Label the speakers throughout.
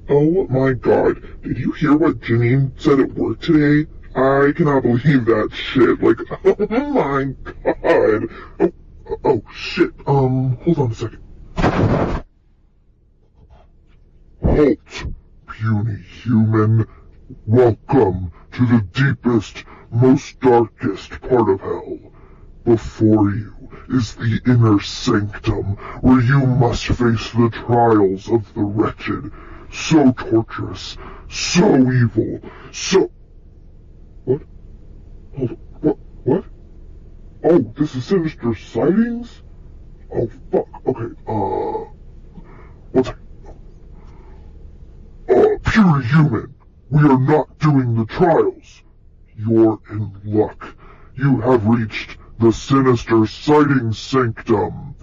Speaker 1: Oh my god, did you hear what Janine said at work today? I cannot believe that shit. Like, oh my god. Oh shit. Hold on a second. Halt, puny human. Welcome to the deepest, most darkest part of hell. Before you is the inner sanctum, where you must face the trials of the wretched. So torturous, so evil, so... What? Hold on, what? Oh, this is Sinister Sightings? Oh, fuck, okay, one second. Pure human, we are not doing the trials. You're in luck. You have reached the Sinister Sightings sanctum.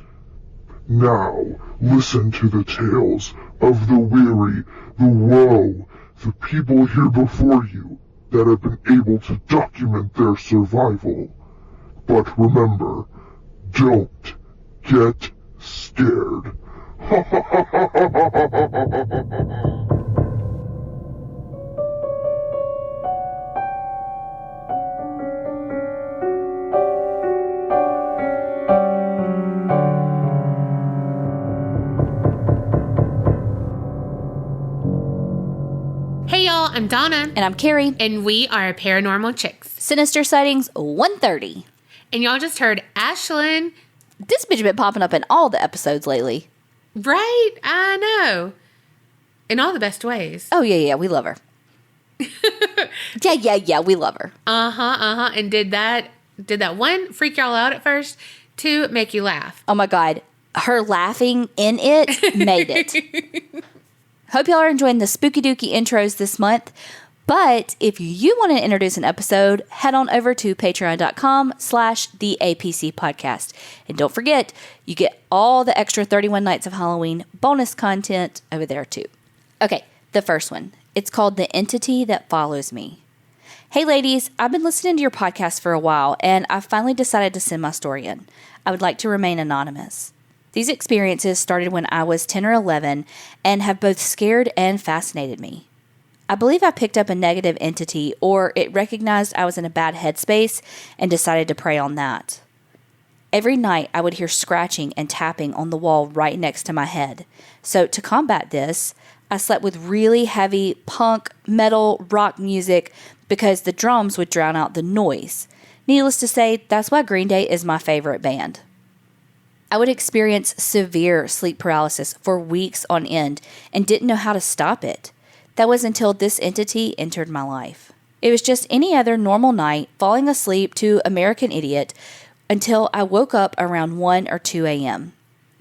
Speaker 1: Now, listen to the tales of the weary, the woe, the people here before you that have been able to document their survival. But remember, don't get scared.
Speaker 2: Hey y'all, I'm Donna.
Speaker 3: And I'm Carrie.
Speaker 2: And we are Paranormal Chicks.
Speaker 3: Sinister Sightings 130.
Speaker 2: And y'all just heard Ashlyn.
Speaker 3: This bitch been popping up in all the episodes lately.
Speaker 2: Right? I know. In all the best ways.
Speaker 3: Oh, yeah, we love her. yeah, we love her.
Speaker 2: And did that one freak y'all out at first? Two, make you laugh.
Speaker 3: Oh my God. Her laughing in it made it. Hope y'all are enjoying the spooky dooky intros this month. But if you want to introduce an episode, head on over to patreon.com/theapc podcast. And don't forget, you get all the extra 31 Nights of Halloween bonus content over there too. Okay, the first one. It's called The Entity That Follows Me. Hey ladies, I've been listening to your podcast for a while, and I finally decided to send my story in. I would like to remain anonymous. These experiences started when I was 10 or 11 and have both scared and fascinated me. I believe I picked up a negative entity, or it recognized I was in a bad headspace and decided to prey on that. Every night I would hear scratching and tapping on the wall right next to my head. So to combat this, I slept with really heavy punk, metal, rock music because the drums would drown out the noise. Needless to say, that's why Green Day is my favorite band. I would experience severe sleep paralysis for weeks on end and didn't know how to stop it. That was until this entity entered my life. It was just any other normal night, falling asleep to American Idiot, until I woke up around 1 or 2 a.m.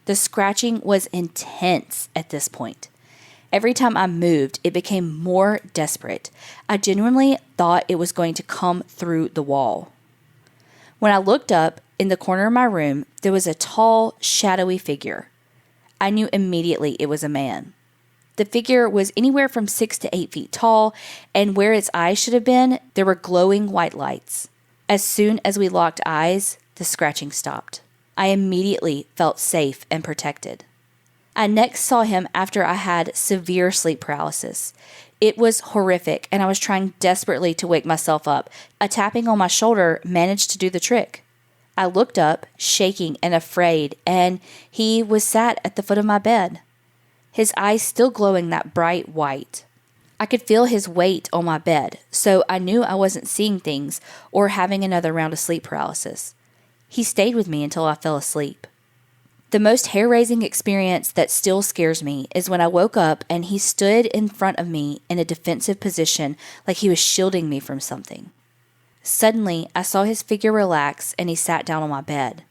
Speaker 3: The scratching was intense at this point. Every time I moved, it became more desperate. I genuinely thought it was going to come through the wall. When I looked up, in the corner of my room, there was a tall, shadowy figure. I knew immediately it was a man. The figure was anywhere from 6 to 8 feet tall, and where its eyes should have been, there were glowing white lights. As soon as we locked eyes, the scratching stopped. I immediately felt safe and protected. I next saw him after I had severe sleep paralysis. It was horrific, and I was trying desperately to wake myself up. A tapping on my shoulder managed to do the trick. I looked up, shaking and afraid, and he was sat at the foot of my bed, his eyes still glowing that bright white. I could feel his weight on my bed, so I knew I wasn't seeing things or having another round of sleep paralysis. He stayed with me until I fell asleep. The most hair-raising experience that still scares me is when I woke up and he stood in front of me in a defensive position like he was shielding me from something. Suddenly, I saw his figure relax and he sat down on my bed.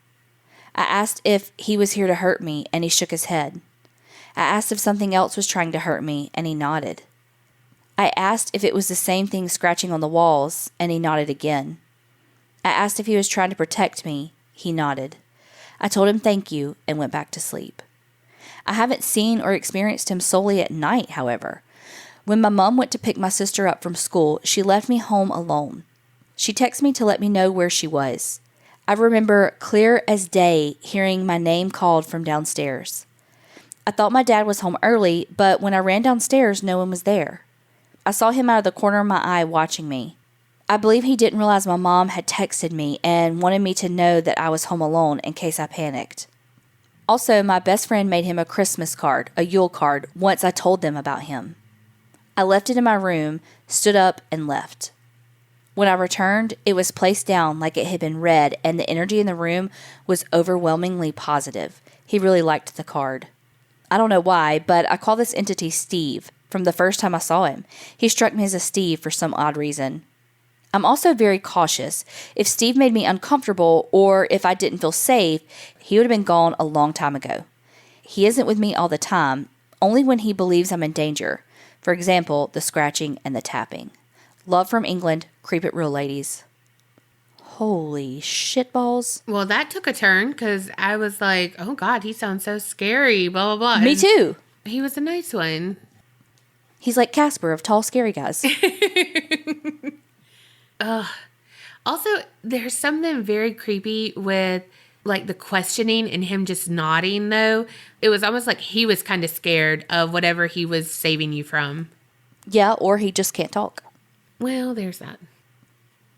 Speaker 3: I asked if he was here to hurt me and he shook his head. I asked if something else was trying to hurt me and he nodded. I asked if it was the same thing scratching on the walls and he nodded again. I asked if he was trying to protect me. He nodded. I told him thank you and went back to sleep. I haven't seen or experienced him solely at night, however. When my mom went to pick my sister up from school, she left me home alone. She texted me to let me know where she was. I remember clear as day hearing my name called from downstairs. I thought my dad was home early, but when I ran downstairs, no one was there. I saw him out of the corner of my eye watching me. I believe he didn't realize my mom had texted me and wanted me to know that I was home alone in case I panicked. Also, my best friend made him a Christmas card, a Yule card, once I told them about him. I left it in my room, stood up, and left. When I returned, it was placed down like it had been read, and the energy in the room was overwhelmingly positive. He really liked the card. I don't know why, but I call this entity Steve from the first time I saw him. He struck me as a Steve for some odd reason. I'm also very cautious. If Steve made me uncomfortable or if I didn't feel safe, he would have been gone a long time ago. He isn't with me all the time, only when he believes I'm in danger. For example, the scratching and the tapping. Love from England. Creep it real, ladies. Holy shitballs.
Speaker 2: Well, that took a turn because I was like, oh God, he sounds so scary, blah, blah, blah.
Speaker 3: Me too.
Speaker 2: He was a nice one.
Speaker 3: He's like Casper of Tall Scary Guys.
Speaker 2: Also, there's something very creepy with like the questioning and him just nodding, though. It was almost like he was kind of scared of whatever he was saving you from.
Speaker 3: Yeah, or he just can't talk.
Speaker 2: Well, there's that.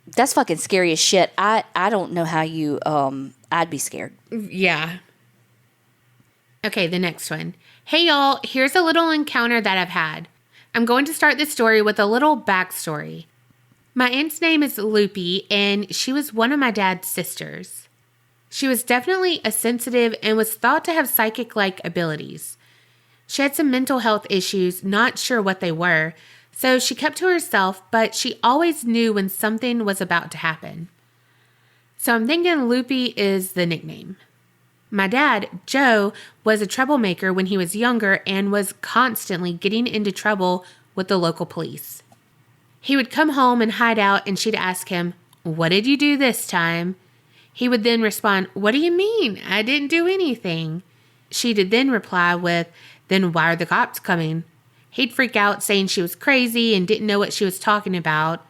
Speaker 3: That's fucking scary as shit. I don't know how you, I'd be scared.
Speaker 2: Yeah. Okay, the next one. Hey, y'all, here's a little encounter that I've had. I'm going to start this story with a little backstory. My aunt's name is Loopy, and she was one of my dad's sisters. She was definitely a sensitive and was thought to have psychic-like abilities. She had some mental health issues, not sure what they were, so she kept to herself, but she always knew when something was about to happen. So I'm thinking Loopy is the nickname. My dad, Joe, was a troublemaker when he was younger and was constantly getting into trouble with the local police. He would come home and hide out, and she'd ask him, "What did you do this time?" He would then respond, "What do you mean? I didn't do anything." She'd then reply with, "Then why are the cops coming?" He'd freak out, saying she was crazy and didn't know what she was talking about.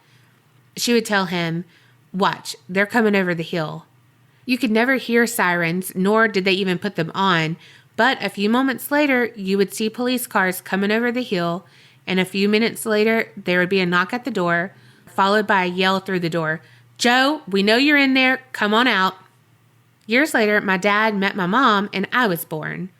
Speaker 2: She would tell him, "Watch, they're coming over the hill." You could never hear sirens, nor did they even put them on, but a few moments later, you would see police cars coming over the hill, and a few minutes later, there would be a knock at the door, followed by a yell through the door, "Joe, we know you're in there, come on out." Years later, my dad met my mom, and I was born.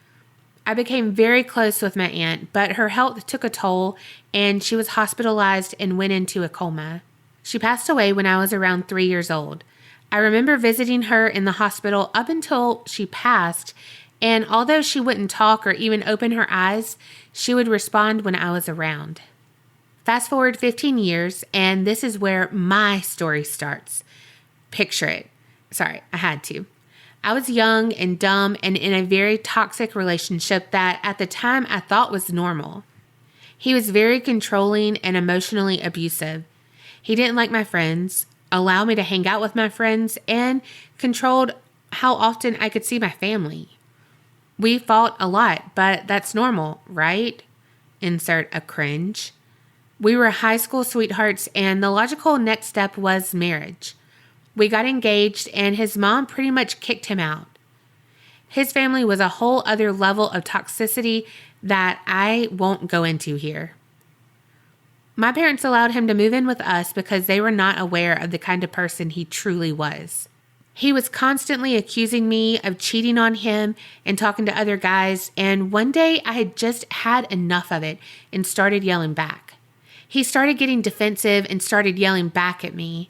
Speaker 2: I became very close with my aunt, but her health took a toll, and she was hospitalized and went into a coma. She passed away when I was around 3 years old. I remember visiting her in the hospital up until she passed, and although she wouldn't talk or even open her eyes, she would respond when I was around. Fast forward 15 years, and this is where my story starts. Picture it. Sorry, I had to. I was young and dumb and in a very toxic relationship that at the time I thought was normal. He was very controlling and emotionally abusive. He didn't like my friends, allow me to hang out with my friends, and controlled how often I could see my family. We fought a lot, but that's normal, right? Insert a cringe. We were high school sweethearts, and the logical next step was marriage. We got engaged, and his mom pretty much kicked him out. His family was a whole other level of toxicity that I won't go into here. My parents allowed him to move in with us because they were not aware of the kind of person he truly was. He was constantly accusing me of cheating on him and talking to other guys, and one day I had just had enough of it and started yelling back. He started getting defensive and started yelling back at me.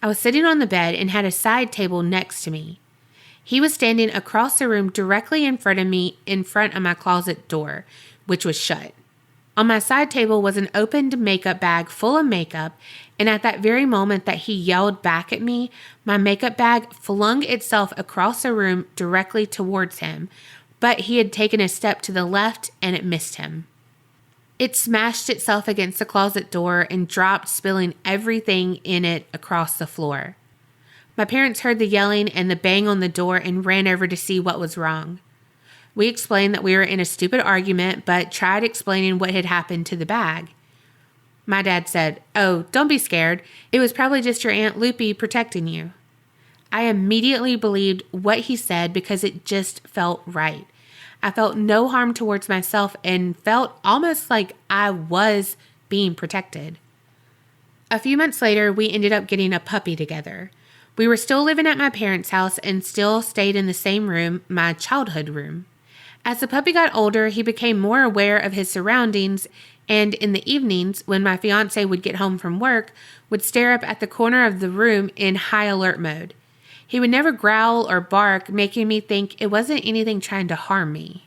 Speaker 2: I was sitting on the bed and had a side table next to me. He was standing across the room directly in front of me, in front of my closet door, which was shut. On my side table was an opened makeup bag full of makeup, and at that very moment that he yelled back at me, my makeup bag flung itself across the room directly towards him, but he had taken a step to the left and it missed him. It smashed itself against the closet door and dropped, spilling everything in it across the floor. My parents heard the yelling and the bang on the door and ran over to see what was wrong. We explained that we were in a stupid argument, but tried explaining what had happened to the bag. My dad said, "Oh, don't be scared. It was probably just your Aunt Loopy protecting you." I immediately believed what he said because it just felt right. I felt no harm towards myself and felt almost like I was being protected. A few months later, we ended up getting a puppy together. We were still living at my parents' house and still stayed in the same room, my childhood room. As the puppy got older, he became more aware of his surroundings, and in the evenings, when my fiance would get home from work, would stare up at the corner of the room in high alert mode. He would never growl or bark, making me think it wasn't anything trying to harm me.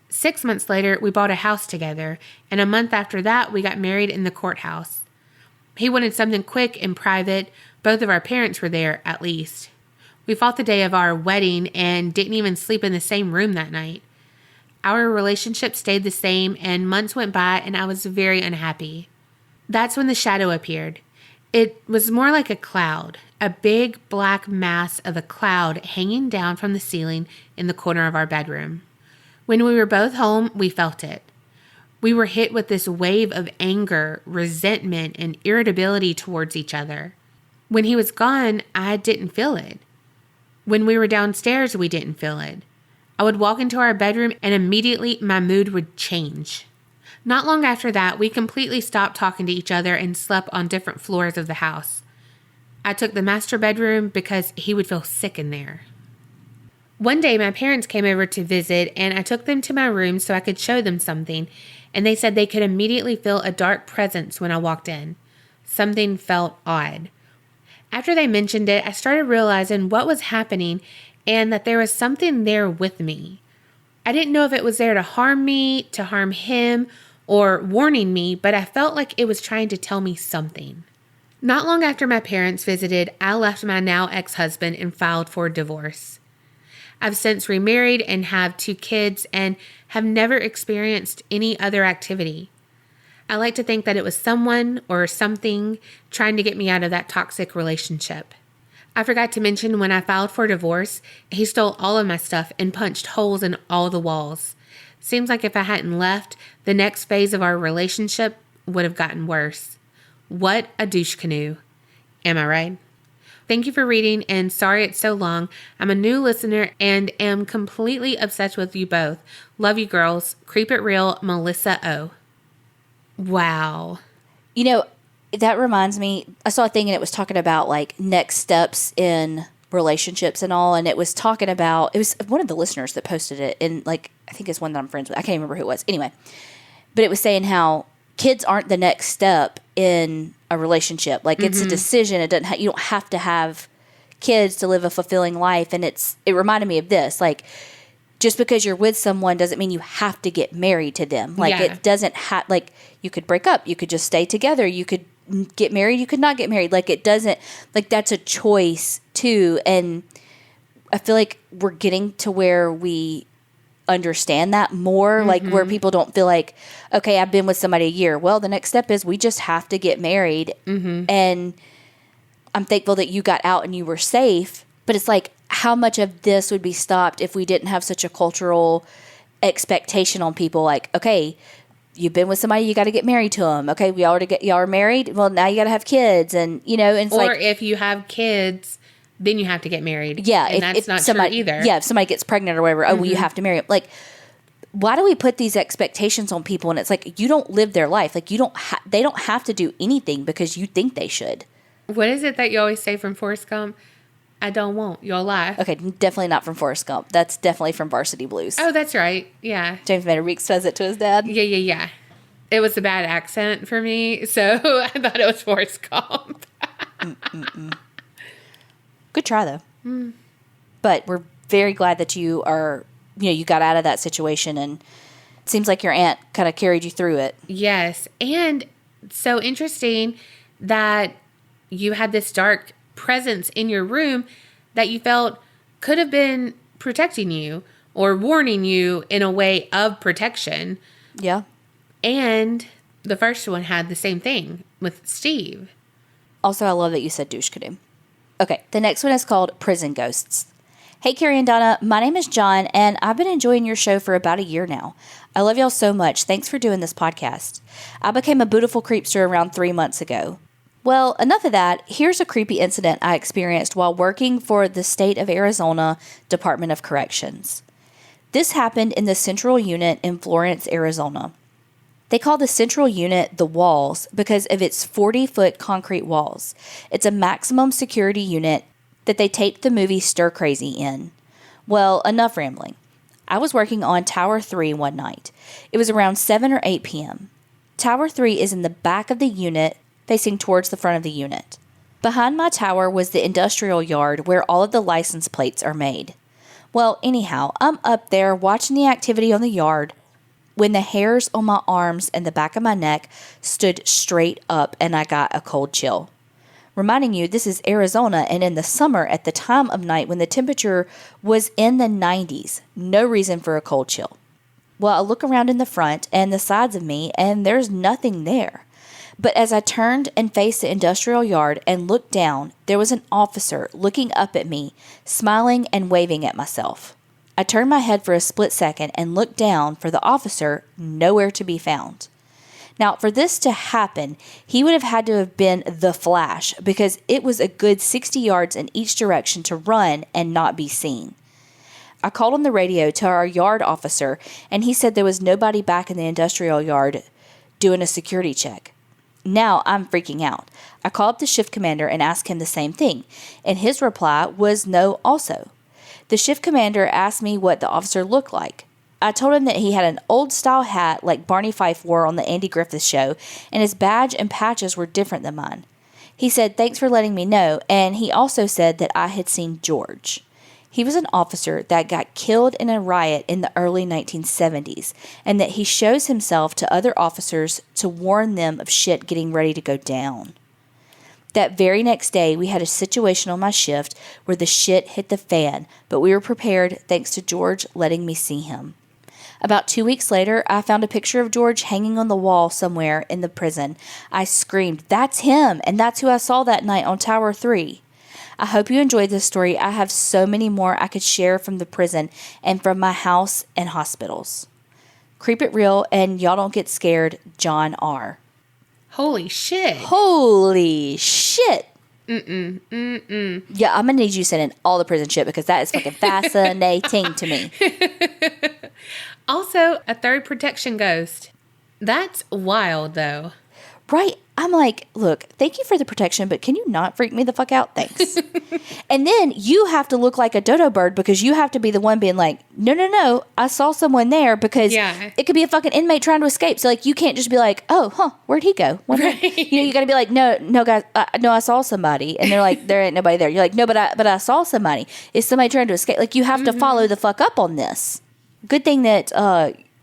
Speaker 2: 6 months later, we bought a house together, and a month after that, we got married in the courthouse. He wanted something quick and private. Both of our parents were there, at least. We fought the day of our wedding and didn't even sleep in the same room that night. Our relationship stayed the same, and months went by, and I was very unhappy. That's when the shadow appeared. It was more like a cloud, a big black mass of a cloud hanging down from the ceiling in the corner of our bedroom. When we were both home, we felt it. We were hit with this wave of anger, resentment, and irritability towards each other. When he was gone, I didn't feel it. When we were downstairs, we didn't feel it. I would walk into our bedroom and immediately my mood would change. Not long after that, we completely stopped talking to each other and slept on different floors of the house. I took the master bedroom because he would feel sick in there. One day, my parents came over to visit, and I took them to my room so I could show them something, and they said they could immediately feel a dark presence when I walked in. Something felt odd. After they mentioned it, I started realizing what was happening and that there was something there with me. I didn't know if it was there to harm me, to harm him, or warning me, but I felt like it was trying to tell me something. Not long after my parents visited, I left my now ex-husband and filed for divorce. I've since remarried and have 2 kids and have never experienced any other activity. I like to think that it was someone or something trying to get me out of that toxic relationship. I forgot to mention when I filed for divorce, he stole all of my stuff and punched holes in all the walls. Seems like if I hadn't left, the next phase of our relationship would have gotten worse. What a douche canoe. Am I right? Thank you for reading, and sorry it's so long. I'm a new listener and am completely obsessed with you both. Love you girls. Creep it real, Melissa O. Wow.
Speaker 3: You know, that reminds me, I saw a thing and it was talking about like next steps in relationships and all. And it was talking about, it was one of the listeners that posted it. And like, I think it's one that I'm friends with. I can't remember who it was. Anyway, but it was saying how kids aren't the next step in a relationship. Like it's a decision. It doesn't, you don't have to have kids to live a fulfilling life. And it reminded me of this, like, just because you're with someone doesn't mean you have to get married to them. Like it doesn't have, like you could break up, you could just stay together, you could get married, you could not get married. Like it doesn't, like that's a choice too. And I feel like we're getting to where we understand that more, like where people don't feel like, okay, I've been with somebody a year. Well, the next step is we just have to get married. And I'm thankful that you got out and you were safe, but it's like, how much of this would be stopped if we didn't have such a cultural expectation on people? Like, okay, you've been with somebody, you got to get married to them. Okay, y'all are married. Well, now you got to have kids, and you know, and it's
Speaker 2: or
Speaker 3: like,
Speaker 2: if you have kids, then you have to get married.
Speaker 3: Yeah,
Speaker 2: and that's not
Speaker 3: somebody,
Speaker 2: true either.
Speaker 3: Yeah, if somebody gets pregnant or whatever, oh, well, you have to marry them. Like, why do we put these expectations on people? And it's like, you don't live their life. Like, you don't. They don't have to do anything because you think they should.
Speaker 2: What is it that you always say from Forrest Gump? I don't want your life.
Speaker 3: Okay, definitely not from Forrest Gump. That's definitely from Varsity Blues.
Speaker 2: Oh, that's right. Yeah.
Speaker 3: James Vanderbeek says it to his dad.
Speaker 2: Yeah. It was a bad accent for me, so I thought it was Forrest Gump.
Speaker 3: Good try, though. But we're very glad that you are, you got out of that situation, and it seems like your aunt kind of carried you through it.
Speaker 2: Yes, and so interesting that you had this dark presence in your room that you felt could have been protecting you or warning you in a way of protection.
Speaker 3: Yeah.
Speaker 2: And the first one had the same thing with Steve.
Speaker 3: Also, I love that you said douche canoe. Okay, the next one is called Prison Ghosts. Hey, Carrie and Donna, my name is John, and I've been enjoying your show for about a year now. I love y'all so much. Thanks for doing this podcast. I became a beautiful creepster around 3 months ago. Well, enough of that. Here's a creepy incident I experienced while working for the state of Arizona Department of Corrections. This happened in the Central Unit in Florence, Arizona. They call the Central Unit the Walls because of its 40-foot concrete walls. It's a maximum security unit that they taped the movie Stir Crazy in. Well, enough rambling. I was working on Tower 3 one night. It was around 7 or 8 p.m. Tower 3 is in the back of the unit, facing towards the front of the unit. Behind my tower was the industrial yard where all of the license plates are made. Well, anyhow, I'm up there watching the activity on the yard when the hairs on my arms and the back of my neck stood straight up and I got a cold chill. Reminding you, this is Arizona and in the summer at the time of night when the temperature was in the 90s. No reason for a cold chill. Well, I look around in the front and the sides of me and there's nothing there. But as I turned and faced the industrial yard and looked down, there was an officer looking up at me, smiling and waving at myself. I turned my head for a split second and looked down for the officer, nowhere to be found. Now, for this to happen, he would have had to have been the Flash because it was a good 60 yards in each direction to run and not be seen. I called on the radio to our yard officer, and he said there was nobody back in the industrial yard doing a security check. Now I'm freaking out. I called up the shift commander and asked him the same thing, and his reply was no also. The shift commander asked me what the officer looked like. I told him that he had an old-style hat like Barney Fife wore on the Andy Griffith Show, and his badge and patches were different than mine. He said, "Thanks for letting me know," and he also said that I had seen George. He was an officer that got killed in a riot in the early 1970s, and that he shows himself to other officers to warn them of shit getting ready to go down. That very next day, we had a situation on my shift where the shit hit the fan, but we were prepared thanks to George letting me see him. About 2 weeks later, I found a picture of George hanging on the wall somewhere in the prison. I screamed, "That's him, and that's who I saw that night on Tower 3. I hope you enjoyed this story. I have so many more I could share from the prison and from my house and hospitals. Creep it real, and y'all don't get scared, John R."
Speaker 2: Holy shit.
Speaker 3: Holy shit. Yeah, I'm going to need you to send in all the prison shit because that is fucking fascinating to me.
Speaker 2: Also, a third protection ghost. That's wild, though.
Speaker 3: Right? I'm like, look, thank you for the protection, but can you not freak me the fuck out? Thanks. And then you have to look like a dodo bird because you have to be the one being like, no, I saw someone there because it could be a fucking inmate trying to escape. So, like, you can't just be like, oh, where'd he go?
Speaker 2: Right.
Speaker 3: You got to be like, no, guys, no, I saw somebody. And they're like, there ain't nobody there. You're like, no, but I saw somebody. Is somebody trying to escape? Like, you have to follow the fuck up on this. Good thing that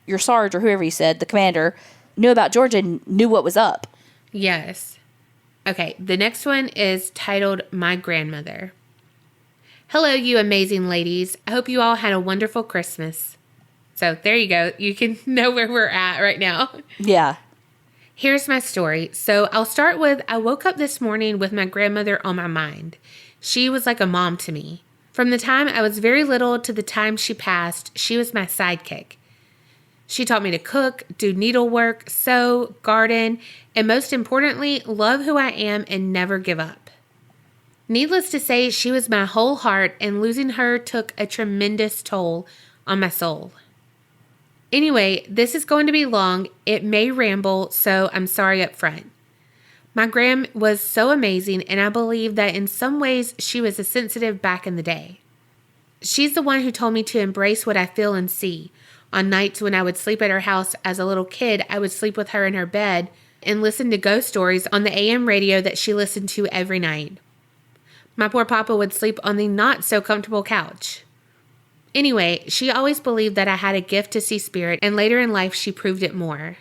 Speaker 3: your Sarge or whoever you said, the commander, knew about Georgia and knew what was up.
Speaker 2: Yes. Okay, the next one is titled My Grandmother. Hello, you amazing ladies. I hope you all had a wonderful Christmas. So there you go. You can know where we're at right now.
Speaker 3: Yeah.
Speaker 2: Here's my story. So I'll start with, I woke up this morning with my grandmother on my mind. She was like a mom to me. From the time I was very little to the time she passed, she was my sidekick. She taught me to cook, do needlework, sew, garden, and most importantly, love who I am and never give up. Needless to say, she was my whole heart, and losing her took a tremendous toll on my soul. Anyway, this is going to be long. It may ramble, so I'm sorry up front. My gram was so amazing, and I believe that in some ways she was a sensitive back in the day. She's the one who told me to embrace what I feel and see. On nights when I would sleep at her house as a little kid, I would sleep with her in her bed and listen to ghost stories on the AM radio that she listened to every night. My poor papa would sleep on the not so comfortable couch. Anyway, she always believed that I had a gift to see spirit, and later in life she proved it more.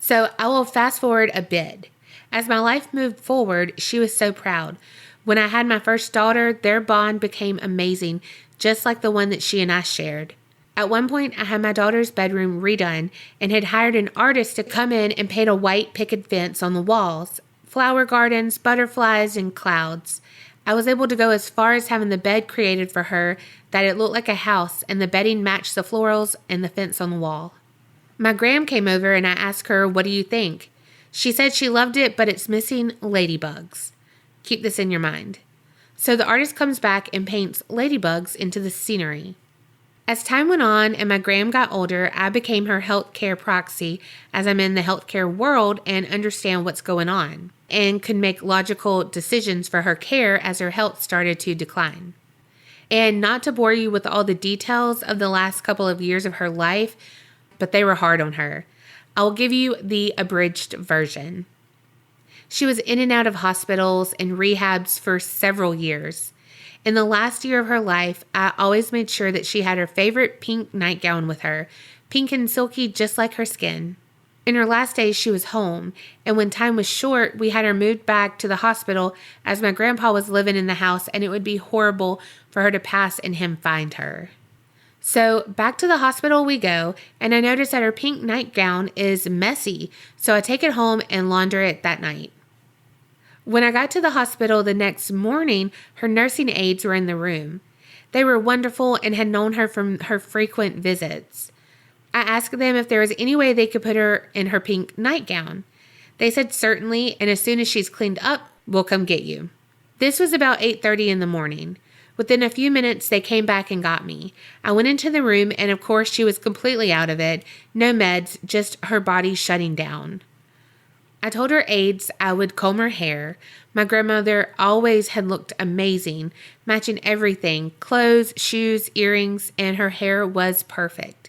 Speaker 2: So I will fast forward a bit. As my life moved forward, she was so proud. When I had my first daughter, their bond became amazing, just like the one that she and I shared. At one point, I had my daughter's bedroom redone and had hired an artist to come in and paint a white picket fence on the walls, flower gardens, butterflies, and clouds. I was able to go as far as having the bed created for her that it looked like a house and the bedding matched the florals and the fence on the wall. My gram came over and I asked her, "What do you think?" She said she loved it, but it's missing ladybugs. Keep this in your mind. So the artist comes back and paints ladybugs into the scenery. As time went on and my gram got older, I became her healthcare proxy as I'm in the healthcare world and understand what's going on and could make logical decisions for her care as her health started to decline. And not to bore you with all the details of the last couple of years of her life, but they were hard on her. I will give you the abridged version. She was in and out of hospitals and rehabs for several years. In the last year of her life, I always made sure that she had her favorite pink nightgown with her, pink and silky just like her skin. In her last days, she was home, and when time was short, we had her moved back to the hospital as my grandpa was living in the house, and it would be horrible for her to pass and him find her. So back to the hospital we go, and I notice that her pink nightgown is messy, so I take it home and launder it that night. When I got to the hospital the next morning, her nursing aides were in the room. They were wonderful and had known her from her frequent visits. I asked them if there was any way they could put her in her pink nightgown. They said certainly, and as soon as she's cleaned up, we'll come get you. This was about 8:30 in the morning. Within a few minutes, they came back and got me. I went into the room, and of course, she was completely out of it. No meds, just her body shutting down. I told her aides I would comb her hair. My grandmother always had looked amazing, matching everything, clothes, shoes, earrings, and her hair was perfect.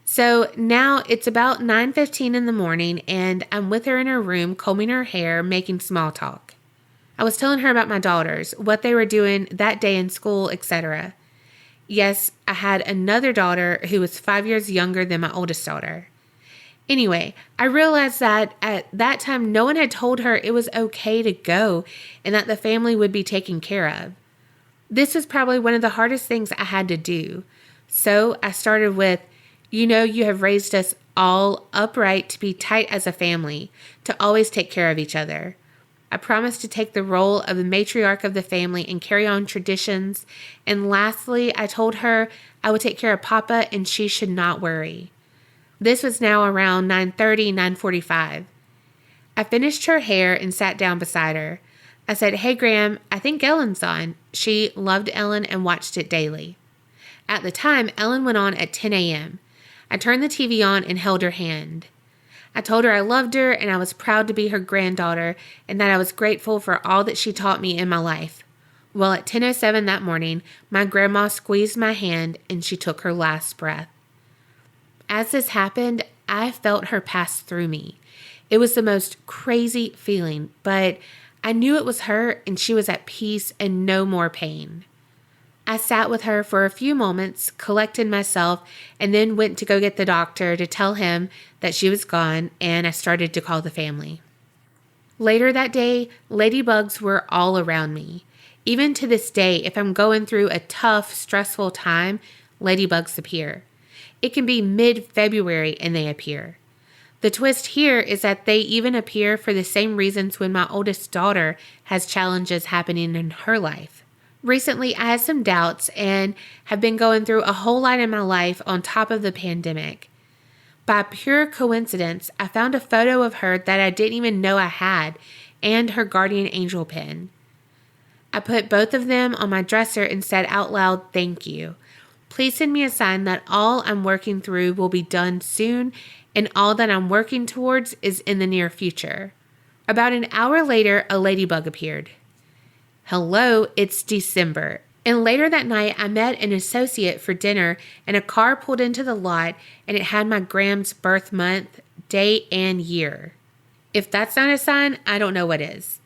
Speaker 2: So now it's about 9:15 in the morning, and I'm with her in her room, combing her hair, making small talk. I was telling her about my daughters, what they were doing that day in school, etc. Yes, I had another daughter who was 5 years younger than my oldest daughter. Anyway, I realized that at that time, no one had told her it was okay to go and that the family would be taken care of. This was probably one of the hardest things I had to do. So I started with, you know, you have raised us all upright to be tight as a family, to always take care of each other. I promised to take the role of the matriarch of the family and carry on traditions. And lastly, I told her I would take care of Papa and she should not worry. This was now around 9:30, 9:45. I finished her hair and sat down beside her. I said, "Hey, Graham, I think Ellen's on." She loved Ellen and watched it daily. At the time, Ellen went on at 10 a.m. I turned the TV on and held her hand. I told her I loved her and I was proud to be her granddaughter and that I was grateful for all that she taught me in my life. Well, at 10:07 that morning, my grandma squeezed my hand and she took her last breath. As this happened, I felt her pass through me. It was the most crazy feeling, but I knew it was her and she was at peace and no more pain. I sat with her for a few moments, collected myself, and then went to go get the doctor to tell him that she was gone, and I started to call the family. Later that day, ladybugs were all around me. Even to this day, if I'm going through a tough, stressful time, ladybugs appear. It can be mid-February and they appear. The twist here is that they even appear for the same reasons when my oldest daughter has challenges happening in her life. Recently, I had some doubts and have been going through a whole lot in my life on top of the pandemic. By pure coincidence, I found a photo of her that I didn't even know I had and her guardian angel pin. I put both of them on my dresser and said out loud, "Thank you. Please send me a sign that all I'm working through will be done soon and all that I'm working towards is in the near future." About an hour later, a ladybug appeared. Hello, it's December. And later that night, I met an associate for dinner and a car pulled into the lot and it had my Graham's birth month, day, and year. If that's not a sign, I don't know what is.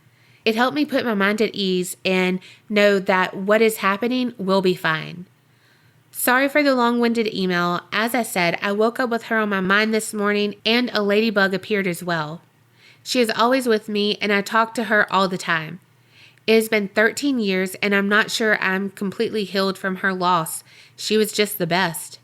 Speaker 2: It helped me put my mind at ease and know that what is happening will be fine. Sorry for the long-winded email. As I said, I woke up with her on my mind this morning and a ladybug appeared as well. She is always with me and I talk to her all the time. It has been 13 years and I'm not sure I'm completely healed from her loss. She was just the best.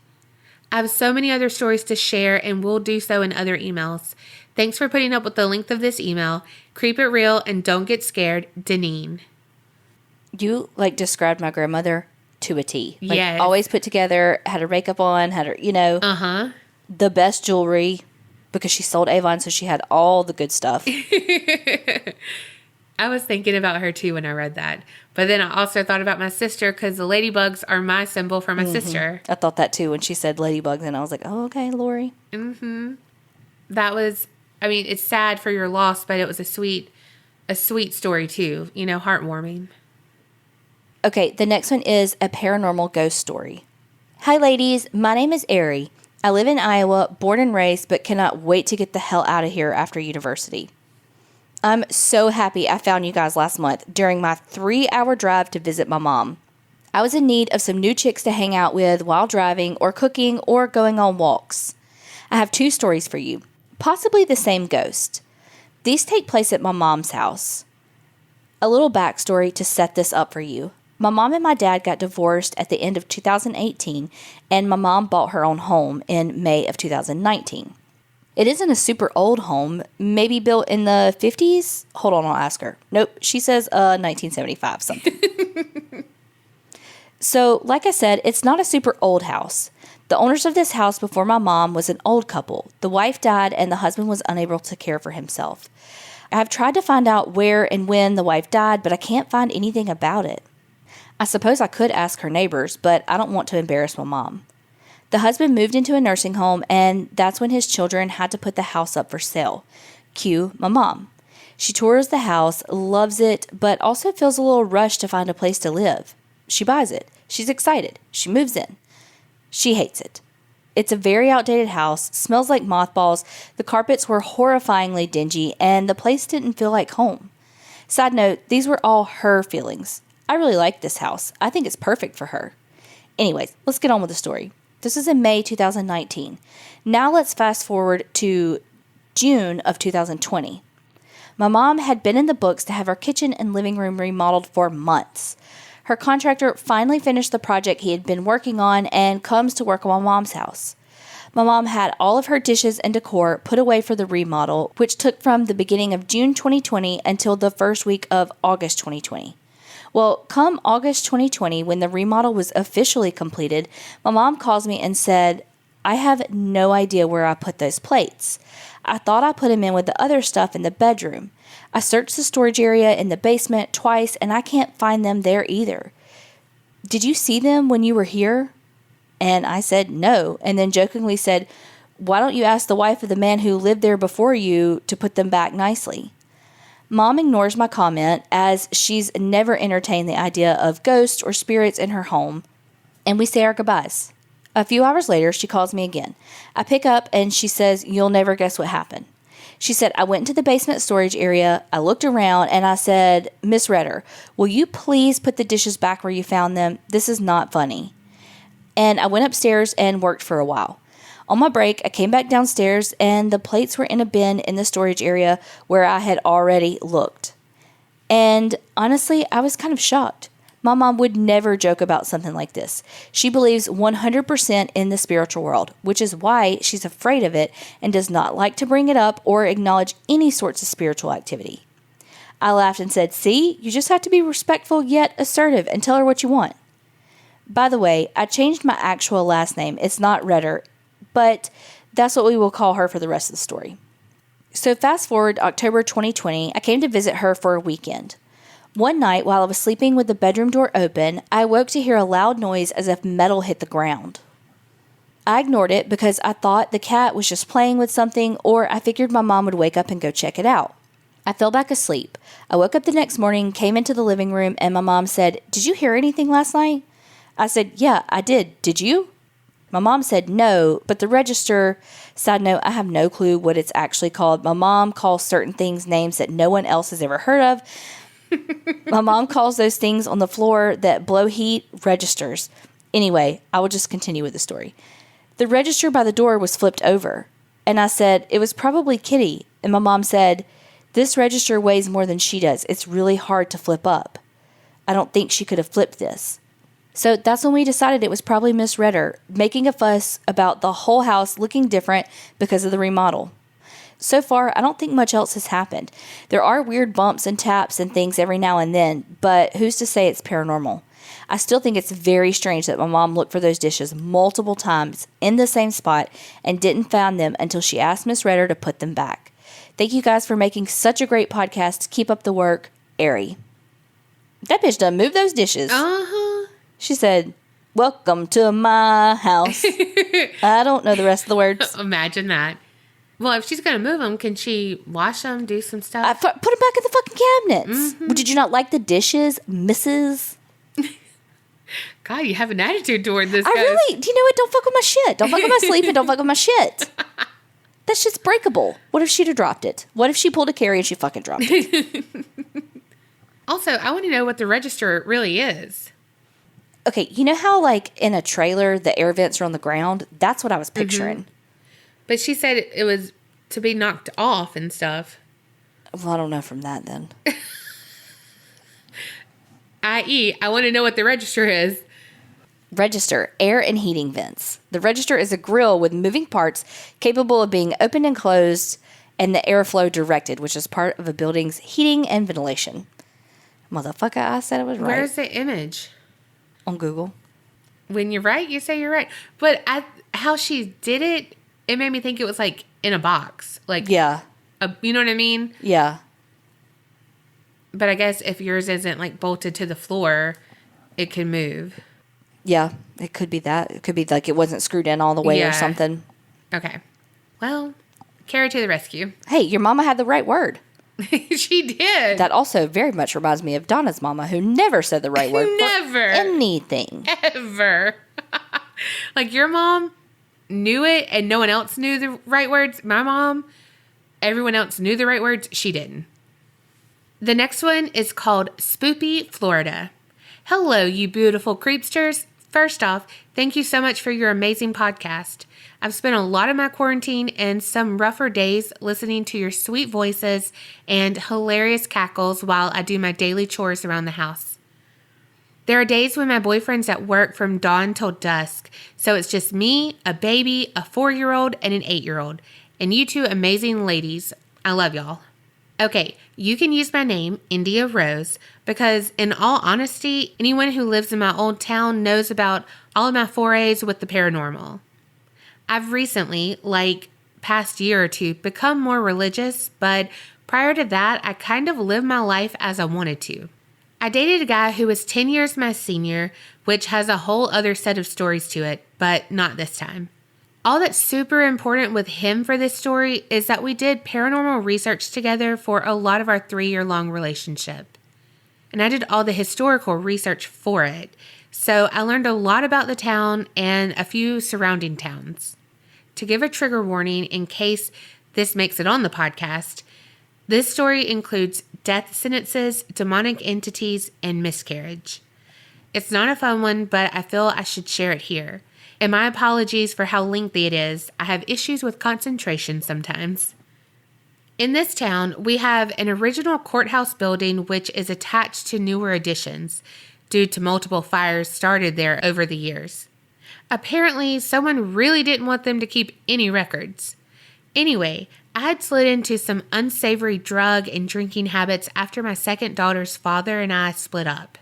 Speaker 2: I have so many other stories to share and will do so in other emails. Thanks for putting up with the length of this email. Keep it real and don't get scared. Deneen.
Speaker 3: You described my grandmother to a T.
Speaker 2: Yes.
Speaker 3: Always put together, had her makeup on, had her, the best jewelry because she sold Avon, so she had all the good stuff.
Speaker 2: I was thinking about her too when I read that. But then I also thought about my sister because the ladybugs are my symbol for my sister.
Speaker 3: I thought that too when she said ladybugs, and I was like, oh, okay, Lori.
Speaker 2: That was, I mean, it's sad for your loss, but it was a sweet story too. You know, heartwarming.
Speaker 3: Okay, the next one is a paranormal ghost story. Hi, ladies. My name is Ari. I live in Iowa, born and raised, but cannot wait to get the hell out of here after university. I'm so happy I found you guys last month during my 3-hour drive to visit my mom. I was in need of some new chicks to hang out with while driving or cooking or going on walks. I have 2 stories for you, possibly the same ghost. These take place at my mom's house. A little backstory to set this up for you. My mom and my dad got divorced at the end of 2018, and my mom bought her own home in May of 2019. It isn't a super old home, maybe built in the 50s. Hold on, I'll ask her. Nope, she says 1975 something. So, like I said, it's not a super old house. The owners of this house before my mom was an old couple. The wife died and the husband was unable to care for himself. I have tried to find out where and when the wife died, but I can't find anything about it. I suppose I could ask her neighbors, but I don't want to embarrass my mom. The husband moved into a nursing home, and that's when his children had to put the house up for sale. Cue my mom. She tours the house, loves it, but also feels a little rushed to find a place to live. She buys it. She's excited. She moves in. She hates it. It's a very outdated house, smells like mothballs, the carpets were horrifyingly dingy, and the place didn't feel like home. Side note, these were all her feelings. I really like this house. I think it's perfect for her. Anyways, let's get on with the story. This is in May 2019. Now let's fast forward to June of 2020. My mom had been in the books to have our kitchen and living room remodeled for months. Her contractor finally finished the project he had been working on and comes to work on my mom's house. My mom had all of her dishes and decor put away for the remodel, which took from the beginning of June 2020 until the first week of August 2020. Well, come August 2020, when the remodel was officially completed, my mom calls me and said, I have no idea where I put those plates. I thought I put them in with the other stuff in the bedroom. I searched the storage area in the basement twice, and I can't find them there either. Did you see them when you were here? And I said no, and then jokingly said, why don't you ask the wife of the man who lived there before you to put them back nicely? Mom ignores my comment, as she's never entertained the idea of ghosts or spirits in her home, and we say our goodbyes. A few hours later, she calls me again. I pick up, and she says, you'll never guess what happened. She said, I went into the basement storage area, I looked around, and I said, Miss Redder, will you please put the dishes back where you found them? This is not funny. And I went upstairs and worked for a while. On my break, I came back downstairs, and the plates were in a bin in the storage area where I had already looked. And honestly, I was kind of shocked. My mom would never joke about something like this. She believes 100% in the spiritual world, which is why she's afraid of it and does not like to bring it up or acknowledge any sorts of spiritual activity. I laughed and said, see, you just have to be respectful yet assertive and tell her what you want. By the way, I changed my actual last name. It's not Redder, but that's what we will call her for the rest of the story. So fast forward October 2020, I came to visit her for a weekend. One night, while I was sleeping with the bedroom door open, I awoke to hear a loud noise as if metal hit the ground. I ignored it because I thought the cat was just playing with something, or I figured my mom would wake up and go check it out. I fell back asleep. I woke up the next morning, came into the living room, and my mom said, did you hear anything last night? I said, yeah, I did. Did you? My mom said no, but the register, side note, I have no clue what it's actually called. My mom calls certain things names that no one else has ever heard of. My mom calls those things on the floor that blow heat registers. Anyway, I will just continue with the story. The register by the door was flipped over, and I said, it was probably Kitty. And my mom said, this register weighs more than she does. It's really hard to flip up. I don't think she could have flipped this. So that's when we decided it was probably Miss Redder, making a fuss about the whole house looking different because of the remodel. So far, I don't think much else has happened. There are weird bumps and taps and things every now and then, but who's to say it's paranormal? I still think it's very strange that my mom looked for those dishes multiple times in the same spot and didn't find them until she asked Miss Redder to put them back. Thank you guys for making such a great podcast. Keep up the work. Airy. That bitch done moved those dishes.
Speaker 2: Uh-huh.
Speaker 3: She said, "Welcome to my house." I don't know the rest of the words.
Speaker 2: Imagine that. Well, if she's going to move them, can she wash them, do some stuff?
Speaker 3: Put them back in the fucking cabinets. Mm-hmm. Did you not like the dishes, Mrs.?
Speaker 2: God, you have an attitude toward this.
Speaker 3: Do you know what? Don't fuck with my shit. Don't fuck with my sleep and don't fuck with my shit. That shit's breakable. What if she'd have dropped it? What if she pulled a Carrie and she fucking dropped it?
Speaker 2: Also, I want to know what the register really is.
Speaker 3: Okay, you know how like in a trailer the air vents are on the ground? That's what I was picturing.
Speaker 2: Mm-hmm. But she said it was to be knocked off and stuff.
Speaker 3: Well, I don't know from that then.
Speaker 2: I.e., I want to know what the register is.
Speaker 3: Register, air and heating vents. The register is a grill with moving parts capable of being opened and closed and the airflow directed, which is part of a building's heating and ventilation. Motherfucker, I said it was right.
Speaker 2: Where's the image?
Speaker 3: On Google.
Speaker 2: When you're right, you say you're right. But how she did it, it made me think it was like in a box. Like,
Speaker 3: yeah.
Speaker 2: You know what I mean?
Speaker 3: Yeah.
Speaker 2: But I guess if yours isn't like bolted to the floor, it can move.
Speaker 3: Yeah, it could be that. It could be like it wasn't screwed in all the way or something.
Speaker 2: Okay. Well, Carrie to the rescue.
Speaker 3: Hey, your mama had the right word.
Speaker 2: She did.
Speaker 3: That also very much reminds me of Donna's mama, who never said the right word
Speaker 2: never.
Speaker 3: for anything.
Speaker 2: Ever. Like your mom knew it and no one else knew the right words. My mom, everyone else knew the right words. She didn't. The next one is called Spoopy, Florida. Hello, you beautiful creepsters. First off, thank you so much for your amazing podcast. I've spent a lot of my quarantine and some rougher days listening to your sweet voices and hilarious cackles while I do my daily chores around the house. There are days when my boyfriend's at work from dawn till dusk, so it's just me, a baby, a 4-year-old, and an 8-year-old, and you two amazing ladies. I love y'all. Okay, you can use my name, India Rose, because in all honesty, anyone who lives in my old town knows about all of my forays with the paranormal. I've recently, like past year or two, become more religious, but prior to that, I kind of lived my life as I wanted to. I dated a guy who was 10 years my senior, which has a whole other set of stories to it, but not this time. All that's super important with him for this story is that we did paranormal research together for a lot of our 3-year-long relationship. And I did all the historical research for it, so I learned a lot about the town and a few surrounding towns. To give a trigger warning in case this makes it on the podcast, this story includes death sentences, demonic entities, and miscarriage. It's not a fun one, but I feel I should share it here. And my apologies for how lengthy it is. I have issues with concentration sometimes. In this town, we have an original courthouse building which is attached to newer additions due to multiple fires started there over the years. Apparently, someone really didn't want them to keep any records. Anyway, I had slid into some unsavory drug and drinking habits after my second daughter's father and I split up.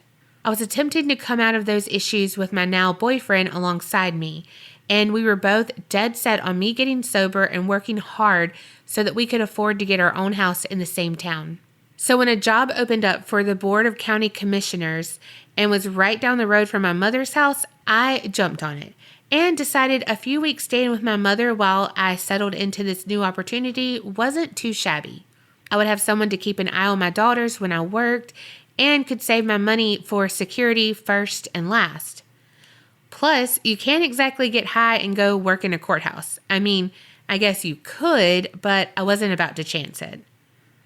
Speaker 2: I was attempting to come out of those issues with my now boyfriend alongside me, and we were both dead set on me getting sober and working hard so that we could afford to get our own house in the same town. So when a job opened up for the Board of County Commissioners and was right down the road from my mother's house, I jumped on it and decided a few weeks staying with my mother while I settled into this new opportunity wasn't too shabby. I would have someone to keep an eye on my daughters when I worked and could save my money for security first and last. Plus, you can't exactly get high and go work in a courthouse. I mean, I guess you could, but I wasn't about to chance it.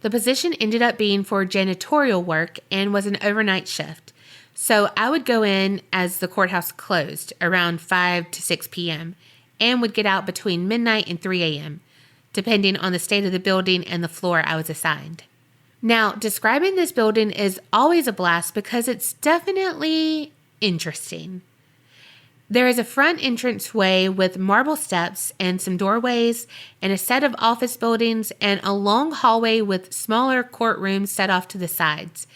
Speaker 2: The position ended up being for janitorial work and was an overnight shift. So I would go in as the courthouse closed around 5 to 6 p.m. and would get out between midnight and 3 a.m., depending on the state of the building and the floor I was assigned. Now, describing this building is always a blast because it's definitely interesting. There is a front entranceway with marble steps and some doorways and a set of office buildings and a long hallway with smaller courtrooms set off to the sides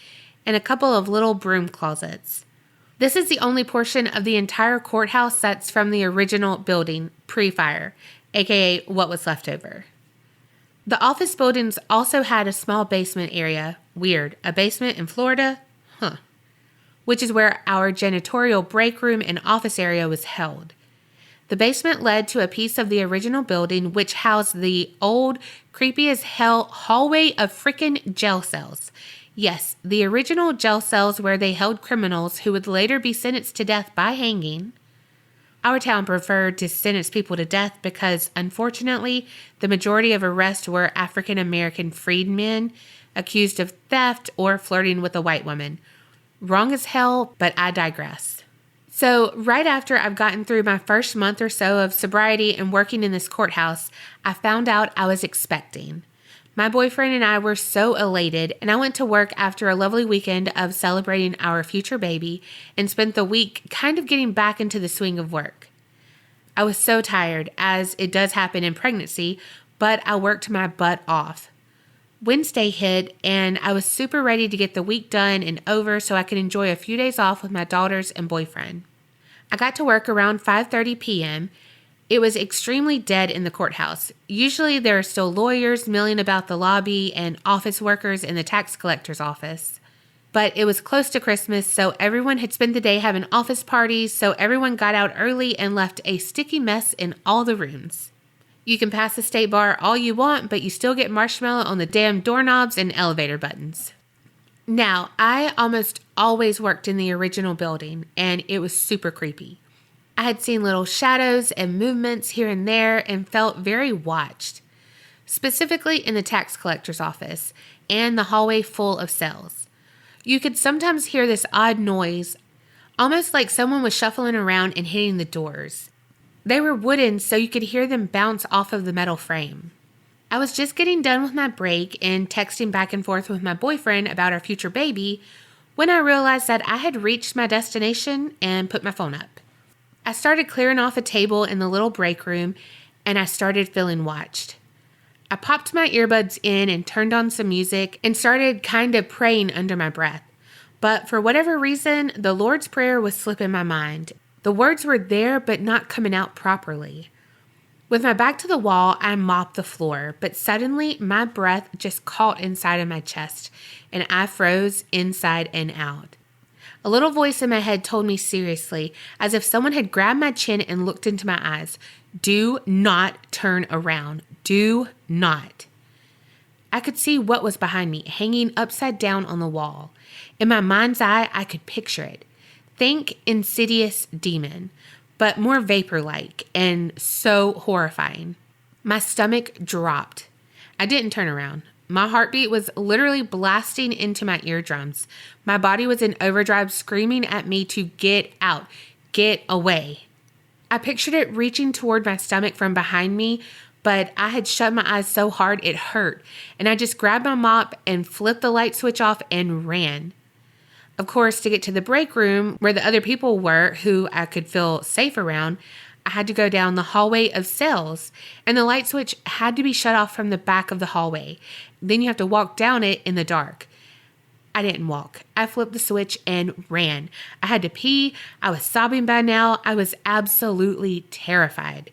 Speaker 2: and a couple of little broom closets. This is the only portion of the entire courthouse that's from the original building, pre-fire, aka what was left over. The office buildings also had a small basement area, Weird. A basement in Florida? Huh. Which is where our janitorial break room and office area was held. The basement led to a piece of the original building, which housed the old, creepy as hell hallway of frickin' jail cells. Yes, the original jail cells where they held criminals who would later be sentenced to death by hanging. Our town preferred to sentence people to death because, unfortunately, the majority of arrests were African American freedmen accused of theft or flirting with a white woman. Wrong as hell, but I digress. So, right after I've gotten through my first month or so of sobriety and working in this courthouse, I found out I was expecting. My boyfriend and I were so elated, and I went to work after a lovely weekend of celebrating our future baby and spent the week kind of getting back into the swing of work. I was so tired, as it does happen in pregnancy, but I worked my butt off. Wednesday hit, and I was super ready to get the week done and over so I could enjoy a few days off with my daughters and boyfriend. I got to work around 5:30 p.m. It was extremely dead in the courthouse. Usually there are still lawyers milling about the lobby and office workers in the tax collector's office. But it was close to Christmas, so everyone had spent the day having office parties, so everyone got out early and left a sticky mess in all the rooms. You can pass the state bar all you want, but you still get marshmallow on the damn doorknobs and elevator buttons. Now, I almost always worked in the original building, and it was super creepy. I had seen little shadows and movements here and there and felt very watched, specifically in the tax collector's office and the hallway full of cells. You could sometimes hear this odd noise, almost like someone was shuffling around and hitting the doors. They were wooden, so you could hear them bounce off of the metal frame. I was just getting done with my break and texting back and forth with my boyfriend about our future baby when I realized that I had reached my destination and put my phone up. I started clearing off a table in the little break room, and I started feeling watched. I popped my earbuds in and turned on some music and started kind of praying under my breath. But for whatever reason, the Lord's Prayer was slipping my mind. The words were there, but not coming out properly. With my back to the wall, I mopped the floor, but suddenly my breath just caught inside of my chest, and I froze inside and out. A little voice in my head told me seriously, as if someone had grabbed my chin and looked into my eyes, "Do not turn around. Do not." I could see what was behind me, hanging upside down on the wall. In my mind's eye, I could picture it. Think insidious demon, but more vapor-like and so horrifying. My stomach dropped. I didn't turn around. My heartbeat was literally blasting into my eardrums. My body was in overdrive, screaming at me to get out, get away. I pictured it reaching toward my stomach from behind me, but I had shut my eyes so hard it hurt, and I just grabbed my mop and flipped the light switch off and ran. Of course, to get to the break room where the other people were who I could feel safe around, I had to go down the hallway of cells, and the light switch had to be shut off from the back of the hallway. Then you have to walk down it in the dark. I didn't walk. I flipped the switch and ran. I had to pee. I was sobbing by now. I was absolutely terrified.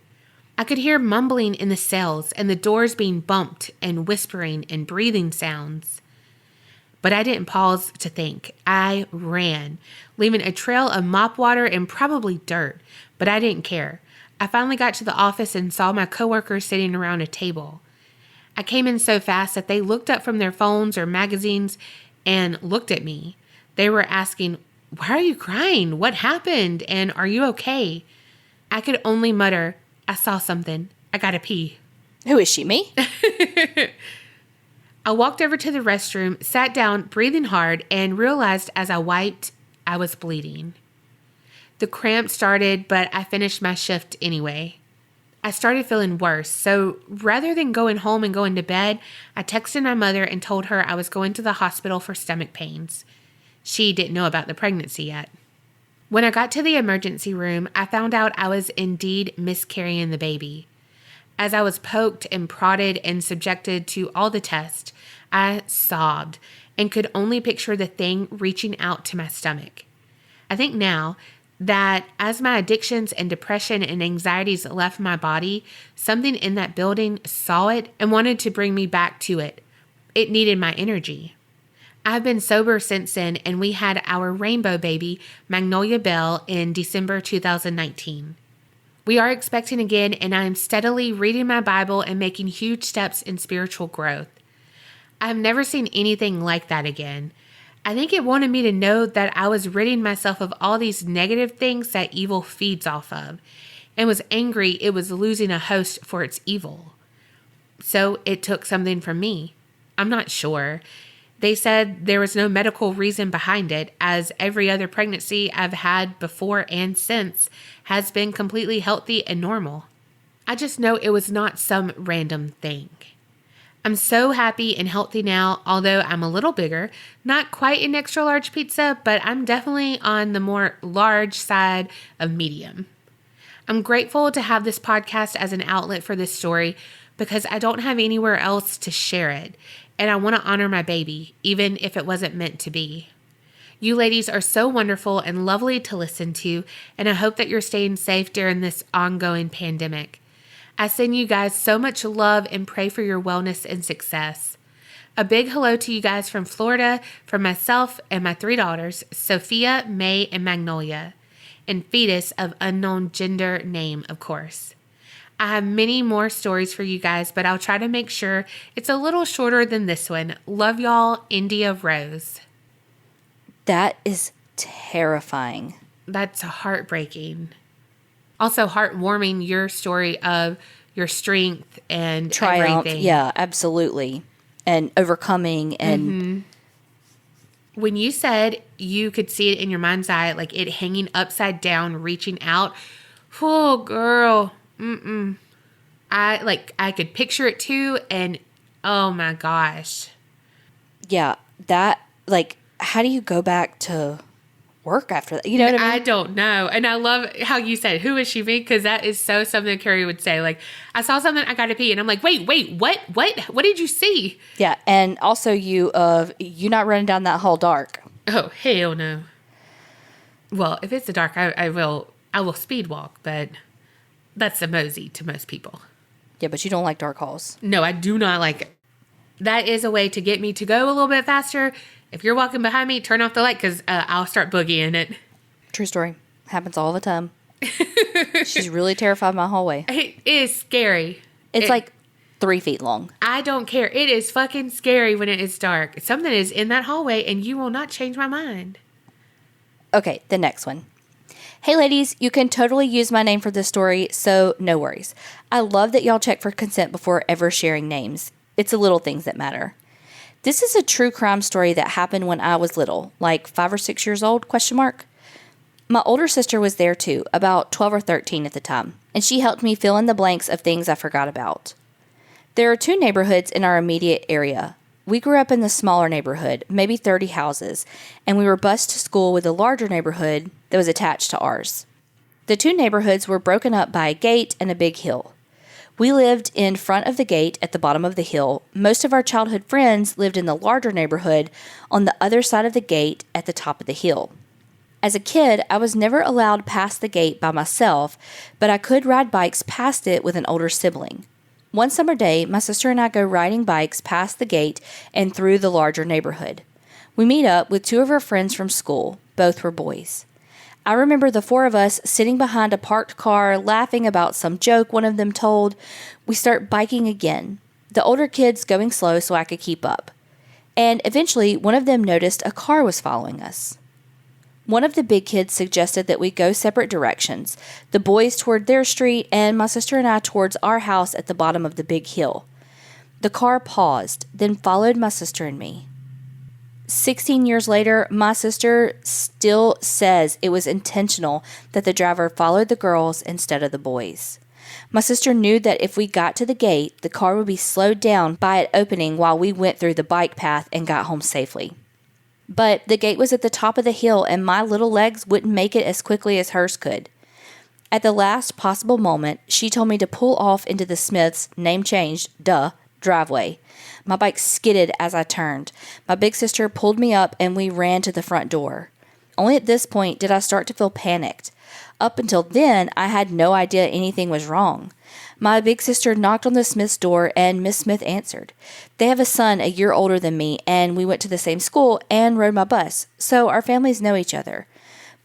Speaker 2: I could hear mumbling in the cells and the doors being bumped and whispering and breathing sounds. But I didn't pause to think. I ran, leaving a trail of mop water and probably dirt, but I didn't care. I finally got to the office and saw my coworkers sitting around a table. I came in so fast that they looked up from their phones or magazines and looked at me. They were asking, "Why are you crying? What happened? And are you okay?" I could only mutter, "I saw something. I gotta pee."
Speaker 3: Who is she, me?
Speaker 2: I walked over to the restroom, sat down, breathing hard, and realized as I wiped, I was bleeding. The cramp started, but I finished my shift anyway. I started feeling worse, so rather than going home and going to bed, I texted my mother and told her I was going to the hospital for stomach pains. She didn't know about the pregnancy yet. When I got to the emergency room, I found out I was indeed miscarrying the baby. As I was poked and prodded and subjected to all the tests, I sobbed and could only picture the thing reaching out to my stomach. I think now that as my addictions and depression and anxieties left my body, something in that building saw it and wanted to bring me back to it. It needed my energy. I've been sober since then, and we had our rainbow baby, Magnolia Bell, in December 2019. We are expecting again, and I am steadily reading my Bible and making huge steps in spiritual growth. I've never seen anything like that again. I think it wanted me to know that I was ridding myself of all these negative things that evil feeds off of, and was angry it was losing a host for its evil. So it took something from me. I'm not sure. They said there was no medical reason behind it, as every other pregnancy I've had before and since has been completely healthy and normal. I just know it was not some random thing. I'm so happy and healthy now, although I'm a little bigger. Not quite an extra large pizza, but I'm definitely on the more large side of medium. I'm grateful to have this podcast as an outlet for this story because I don't have anywhere else to share it, and I want to honor my baby, even if it wasn't meant to be. You ladies are so wonderful and lovely to listen to, and I hope that you're staying safe during this ongoing pandemic. I send you guys so much love and pray for your wellness and success. A big hello to you guys from Florida, from myself and my 3 daughters, Sophia, May, and Magnolia, and fetus of unknown gender name, of course. I have many more stories for you guys, but I'll try to make sure it's a little shorter than this one. Love y'all, India Rose.
Speaker 3: That is terrifying.
Speaker 2: That's heartbreaking. Also heartwarming, your story of your strength and
Speaker 3: Triumph.
Speaker 2: everything.
Speaker 3: Yeah, absolutely. And overcoming and
Speaker 2: When you said you could see it in your mind's eye, like it hanging upside down, reaching out, oh girl, I could picture it too, and oh my gosh.
Speaker 3: Yeah, that, like, how do you go back to work after that? You know what I mean?
Speaker 2: I don't know. And I love how you said, who is she being? Because that is so something Carrie would say. Like, I saw something, I got to pee. And I'm like, wait, what? What did you see?
Speaker 3: Yeah, and also you not running down that hall dark.
Speaker 2: Oh, hell no. Well, if it's the dark, I will speed walk, but that's a mosey to most people.
Speaker 3: Yeah, but you don't like dark halls.
Speaker 2: No, I do not like it. That is a way to get me to go a little bit faster. If you're walking behind me, turn off the light because I'll start boogieing it.
Speaker 3: True story. Happens all the time. She's really terrified of my hallway.
Speaker 2: It is scary.
Speaker 3: It's like 3 feet long.
Speaker 2: I don't care. It is fucking scary when it is dark. Something is in that hallway and you will not change my mind.
Speaker 3: Okay, the next one. Hey ladies, you can totally use my name for this story, so no worries. I love that y'all check for consent before ever sharing names. It's the little things that matter. This is a true crime story that happened when I was little, like 5 or 6 years old, ? My older sister was there too, about 12 or 13 at the time, and she helped me fill in the blanks of things I forgot about. There are 2 neighborhoods in our immediate area. We grew up in the smaller neighborhood, maybe 30 houses, and we were bused to school with a larger neighborhood that was attached to ours. The 2 neighborhoods were broken up by a gate and a big hill. We lived in front of the gate at the bottom of the hill. Most of our childhood friends lived in the larger neighborhood on the other side of the gate at the top of the hill. As a kid, I was never allowed past the gate by myself, but I could ride bikes past it with an older sibling. One summer day, my sister and I go riding bikes past the gate and through the larger neighborhood. We meet up with 2 of our friends from school. Both were boys. I remember the 4 of us sitting behind a parked car, laughing about some joke one of them told. We start biking again, the older kids going slow so I could keep up. And eventually, one of them noticed a car was following us. One of the big kids suggested that we go separate directions, the boys toward their street and my sister and I towards our house at the bottom of the big hill. The car paused, then followed my sister and me. 16 years later, my sister still says it was intentional that the driver followed the girls instead of the boys. My sister knew that if we got to the gate, the car would be slowed down by it opening while we went through the bike path and got home safely. But the gate was at the top of the hill and my little legs wouldn't make it as quickly as hers could. At the last possible moment, she told me to pull off into the Smith's, name changed, driveway. My bike skidded as I turned. My big sister pulled me up and we ran to the front door. Only at this point did I start to feel panicked. Up until then, I had no idea anything was wrong. My big sister knocked on the Smith's door and Miss Smith answered. They have a son a year older than me, and we went to the same school and rode my bus, so our families know each other.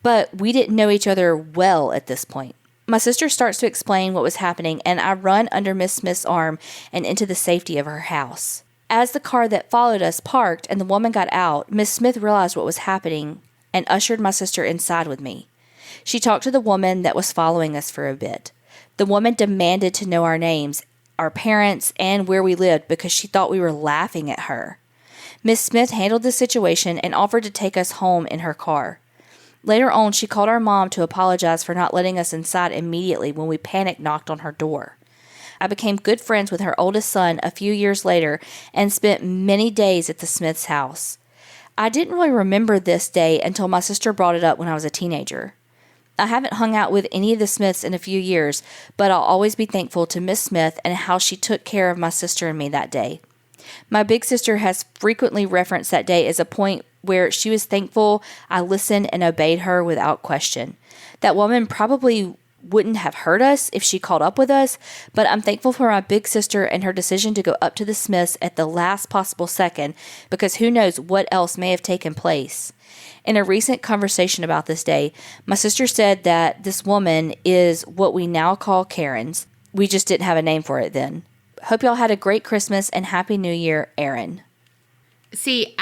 Speaker 3: But we didn't know each other well at this point. My sister starts to explain what was happening, and I run under Miss Smith's arm and into the safety of her house. As the car that followed us parked and the woman got out, Miss Smith realized what was happening and ushered my sister inside with me. She talked to the woman that was following us for a bit. The woman demanded to know our names, our parents, and where we lived because she thought we were laughing at her. Miss Smith handled the situation and offered to take us home in her car. Later on, she called our mom to apologize for not letting us inside immediately when we panic knocked on her door. I became good friends with her oldest son a few years later and spent many days at the Smith's house. I didn't really remember this day until my sister brought it up when I was a teenager. I haven't hung out with any of the Smiths in a few years, but I'll always be thankful to Miss Smith and how she took care of my sister and me that day. My big sister has frequently referenced that day as a point where she was thankful I listened and obeyed her without question. That woman probably wouldn't have hurt us if she caught up with us, but I'm thankful for my big sister and her decision to go up to the Smiths at the last possible second, because who knows what else may have taken place. In a recent conversation about this day, my sister said that this woman is what we now call Karens. We just didn't have a name for it then. Hope y'all had a great Christmas and Happy New Year, Erin.
Speaker 2: See,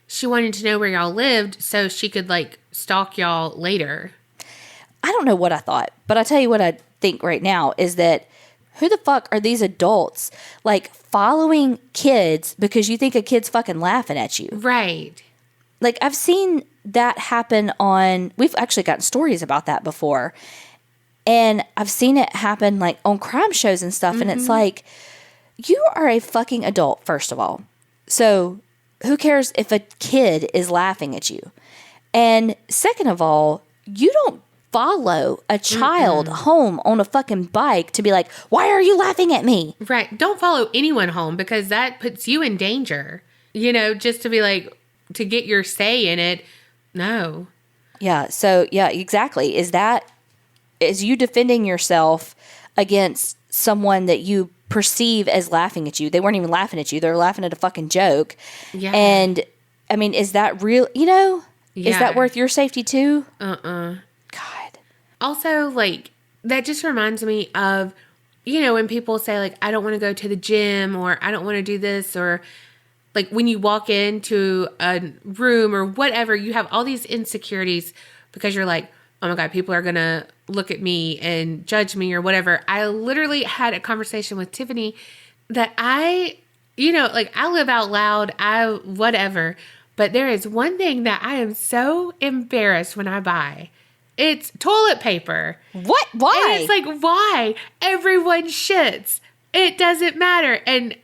Speaker 2: she wanted to know where y'all lived so she could, stalk y'all later.
Speaker 3: I don't know what I thought, but I tell you what I think right now is that who the fuck are these adults, following kids because you think a kid's fucking laughing at you?
Speaker 2: Right.
Speaker 3: I've seen that happen we've actually gotten stories about that before. And I've seen it happen on crime shows and stuff. Mm-hmm. And it's you are a fucking adult, first of all. So who cares if a kid is laughing at you? And second of all, you don't follow a child home on a fucking bike to be like, why are you laughing at me?
Speaker 2: Right. Don't follow anyone home because that puts you in danger. Just to be to get your say in it. No.
Speaker 3: Yeah. So, yeah, exactly. Is you defending yourself against someone that you perceive as laughing at you? They weren't even laughing at you. They're laughing at a fucking joke. Yeah. And, I mean, is that real? Yeah. Is that worth your safety too? God.
Speaker 2: Also, that just reminds me of, when people say, I don't want to go to the gym or I don't want to do this, or when you walk into a room or whatever, you have all these insecurities because you're like, oh my God, people are going to look at me and judge me or whatever. I literally had a conversation with Tiffany that I live out loud, whatever. But there is one thing that I am so embarrassed when I buy. It's toilet paper.
Speaker 3: What? Why?
Speaker 2: And it's why? Everyone shits. It doesn't matter. And,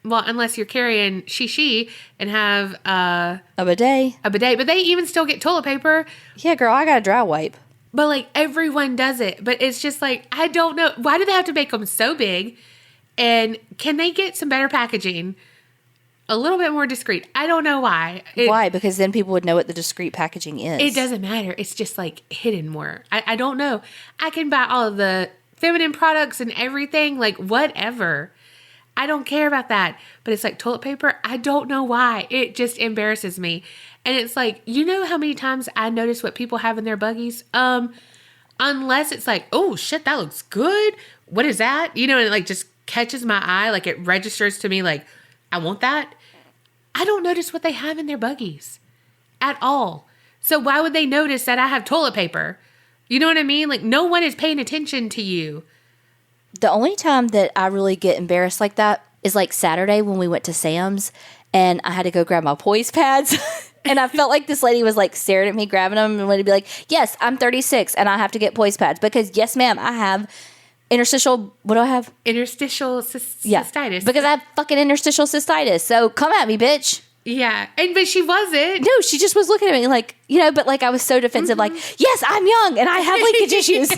Speaker 2: unless you're carrying she and have
Speaker 3: a bidet.
Speaker 2: But they even still get toilet paper.
Speaker 3: Yeah, girl, I got a dry wipe.
Speaker 2: But everyone does it. But it's just I don't know. Why do they have to make them so big? And can they get some better packaging? A little bit more discreet. I don't know why.
Speaker 3: Why? Because then people would know what the discreet packaging is.
Speaker 2: It doesn't matter. It's just hidden more. I don't know. I can buy all of the feminine products and everything, whatever. I don't care about that. But it's toilet paper. I don't know why. It just embarrasses me. And it's how many times I notice what people have in their buggies? Unless it's oh shit, that looks good. What is that? And it just catches my eye. It registers to me I want that. I don't notice what they have in their buggies at all. So why would they notice that I have toilet paper? You know what I mean? No one is paying attention to you.
Speaker 3: The only time that I really get embarrassed like that is Saturday when we went to Sam's and I had to go grab my poise pads. And I felt like this lady was staring at me, grabbing them and wanted to be like, yes, I'm 36 and I have to get poise pads because yes, ma'am, I have interstitial, what do I have?
Speaker 2: Interstitial cystitis.
Speaker 3: Because I have fucking interstitial cystitis. So come at me, bitch.
Speaker 2: Yeah. But she wasn't.
Speaker 3: No, she just was looking at me but I was so defensive, yes, I'm young and I have leakage issues.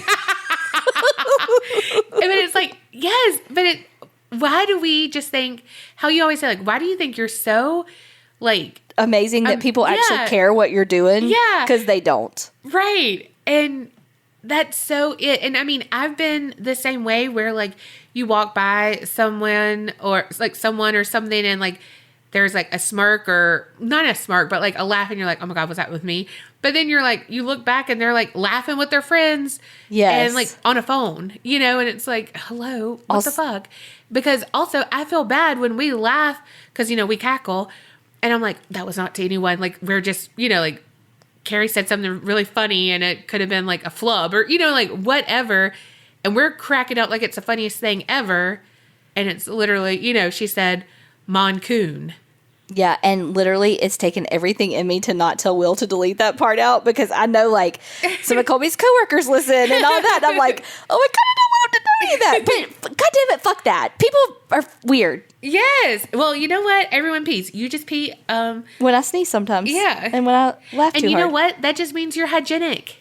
Speaker 2: But it's yes, but why do we just think, how you always say, why do you think you're so,
Speaker 3: amazing that people actually care what you're doing?
Speaker 2: Yeah.
Speaker 3: Because they don't.
Speaker 2: Right. And That's so it. And I mean, I've been the same way where like you walk by someone or like someone or something and like there's like a smirk or not a smirk, but like a laugh and you're like, oh my God, was that with me? But then you're like, you look back and they're like laughing with their friends.
Speaker 3: Yes.
Speaker 2: And like on a phone, you know, and it's like, hello, what the fuck? Because also I feel bad when we laugh because, you know, we cackle and I'm like, that was not to anyone. Like we're just, you know, like Carrie said something really funny and it could have been like a flub or, you know, like whatever. And we're cracking up like it's the funniest thing ever. And it's literally, you know, she said, Moncoon.
Speaker 3: Yeah, and literally it's taken everything in me to not tell Will to delete that part out because I know like some of Colby's coworkers listen and all that. And I'm like, oh, I kind of don't want to tell you that. But God damn it, fuck that. People are weird.
Speaker 2: Yes. Well, you know what? Everyone pees. You just pee.
Speaker 3: When I sneeze sometimes.
Speaker 2: Yeah.
Speaker 3: And when I laugh too
Speaker 2: and you
Speaker 3: hard.
Speaker 2: know what? That just means you're hygienic.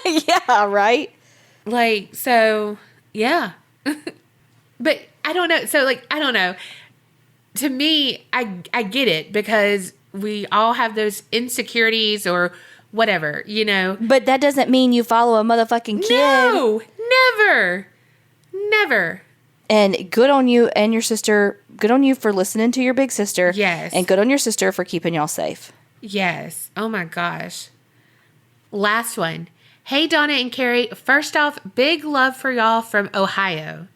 Speaker 3: Yeah, right?
Speaker 2: Like, so, yeah. But I don't know. So, like, I don't know. To me, I get it because we all have those insecurities or whatever, you know.
Speaker 3: But that doesn't mean you follow a motherfucking kid.
Speaker 2: No, never. Never.
Speaker 3: And good on you and your sister. Good on you for listening to your big sister.
Speaker 2: Yes.
Speaker 3: And good on your sister for keeping y'all safe.
Speaker 2: Yes. Oh my gosh. Last one. Hey, Donna and Carrie. First off, big love for y'all from Ohio.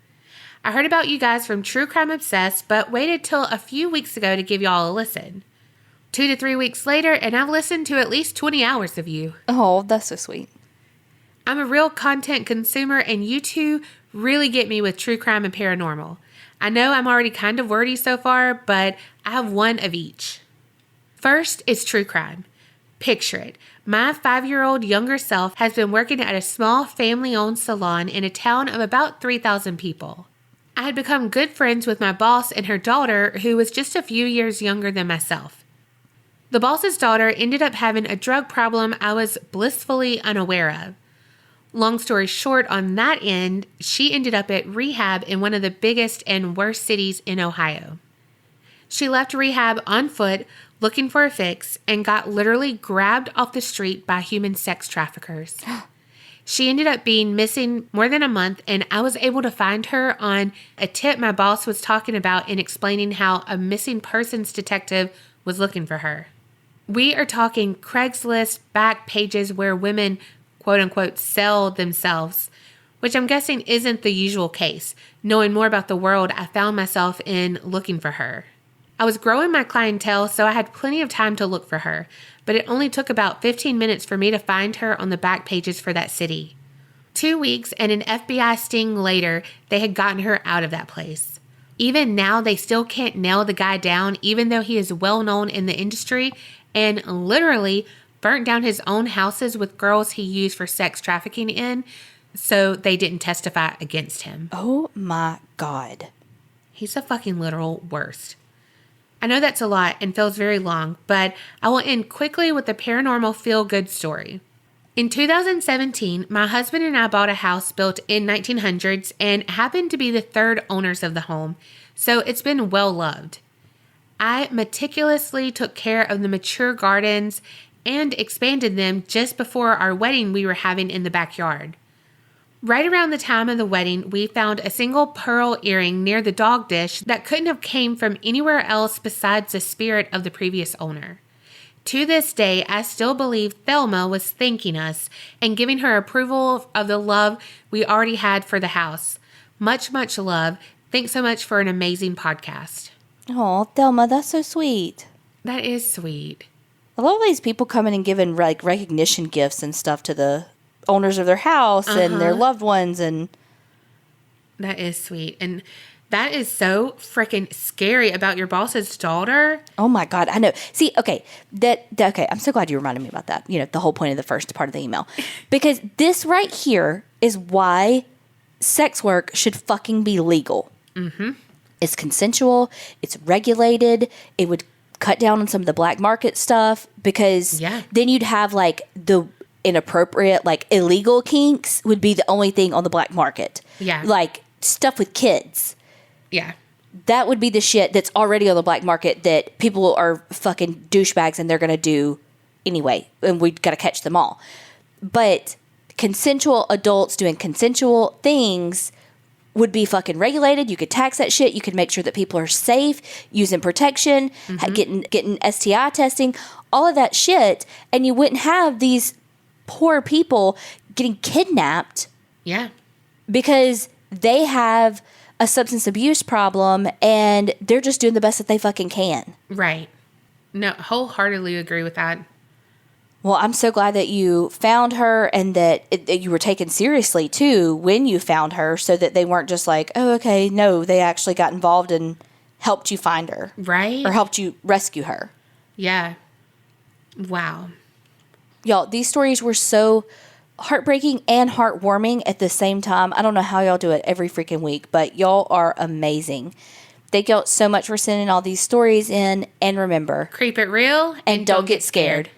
Speaker 2: I heard about you guys from True Crime Obsessed, but waited till a few weeks ago to give y'all a listen. 2 to 3 weeks later, and I've listened to at least 20 hours of you.
Speaker 3: Oh, that's so sweet.
Speaker 2: I'm a real content consumer, and you two really get me with true crime and paranormal. I know I'm already kind of wordy so far, but I have one of each. First is true crime. Picture it. My 5-year-old younger self has been working at a small family-owned salon in a town of about 3,000 people. I had become good friends with my boss and her daughter, who was just a few years younger than myself. The boss's daughter ended up having a drug problem I was blissfully unaware of. Long story short, on that end, she ended up at rehab in one of the biggest and worst cities in Ohio. She left rehab on foot, looking for a fix, and got literally grabbed off the street by human sex traffickers. She ended up being missing more than a month, and I was able to find her on a tip my boss was talking about in explaining how a missing persons detective was looking for her. We are talking Craigslist back pages where women, quote unquote, sell themselves, which I'm guessing isn't the usual case. Knowing more about the world I found myself in looking for her. I was growing my clientele, so I had plenty of time to look for her, but it only took about 15 minutes for me to find her on the back pages for that city. 2 weeks and an FBI sting later, they had gotten her out of that place. Even now, they still can't nail the guy down, even though he is well known in the industry and literally burnt down his own houses with girls he used for sex trafficking in, so they didn't testify against him.
Speaker 3: Oh my God.
Speaker 2: He's the fucking literal worst. I know that's a lot and feels very long, but I will end quickly with a paranormal feel-good story. In 2017, my husband and I bought a house built in 1900s and happened to be the third owners of the home, so it's been well loved. I meticulously took care of the mature gardens and expanded them just before our wedding we were having in the backyard. Right around the time of the wedding, we found a single pearl earring near the dog dish that couldn't have came from anywhere else besides the spirit of the previous owner. To this day, I still believe Thelma was thanking us and giving her approval of the love we already had for the house. Much, much love. Thanks so much for an amazing podcast.
Speaker 3: Oh, Thelma, that's so sweet.
Speaker 2: That is sweet.
Speaker 3: I love these people coming and giving like recognition gifts and stuff to the owners of their house and their loved ones, and
Speaker 2: that is sweet. And that is so freaking scary about your boss's daughter.
Speaker 3: Oh my God, I know. See, okay, okay, I'm so glad you reminded me about that. You know, the whole point of the first part of the email. Because this right here is why sex work should fucking be legal. Mm-hmm. It's consensual, it's regulated, it would cut down on some of the black market stuff, because then you'd have like the inappropriate, like illegal kinks would be the only thing on the black market.
Speaker 2: Yeah.
Speaker 3: Like stuff with kids.
Speaker 2: Yeah.
Speaker 3: That would be the shit that's already on the black market that people are fucking douchebags and they're going to do anyway. And we got to catch them all. But consensual adults doing consensual things would be fucking regulated. You could tax that shit. You could make sure that people are safe, using protection, getting STI testing, all of that shit. And you wouldn't have these poor people getting kidnapped.
Speaker 2: Yeah.
Speaker 3: Because they have a substance abuse problem and they're just doing the best that they fucking can.
Speaker 2: Right. No, wholeheartedly agree with that.
Speaker 3: Well, I'm so glad that you found her and that you were taken seriously, too, when you found her, so that they weren't just like, oh, okay, no, they actually got involved and helped you find her.
Speaker 2: Right.
Speaker 3: Or helped you rescue her.
Speaker 2: Yeah. Wow.
Speaker 3: Y'all, these stories were so heartbreaking and heartwarming at the same time. I don't know how y'all do it every freaking week, but y'all are amazing. Thank y'all so much for sending all these stories in. And remember,
Speaker 2: Creep it real
Speaker 3: and don't get scared.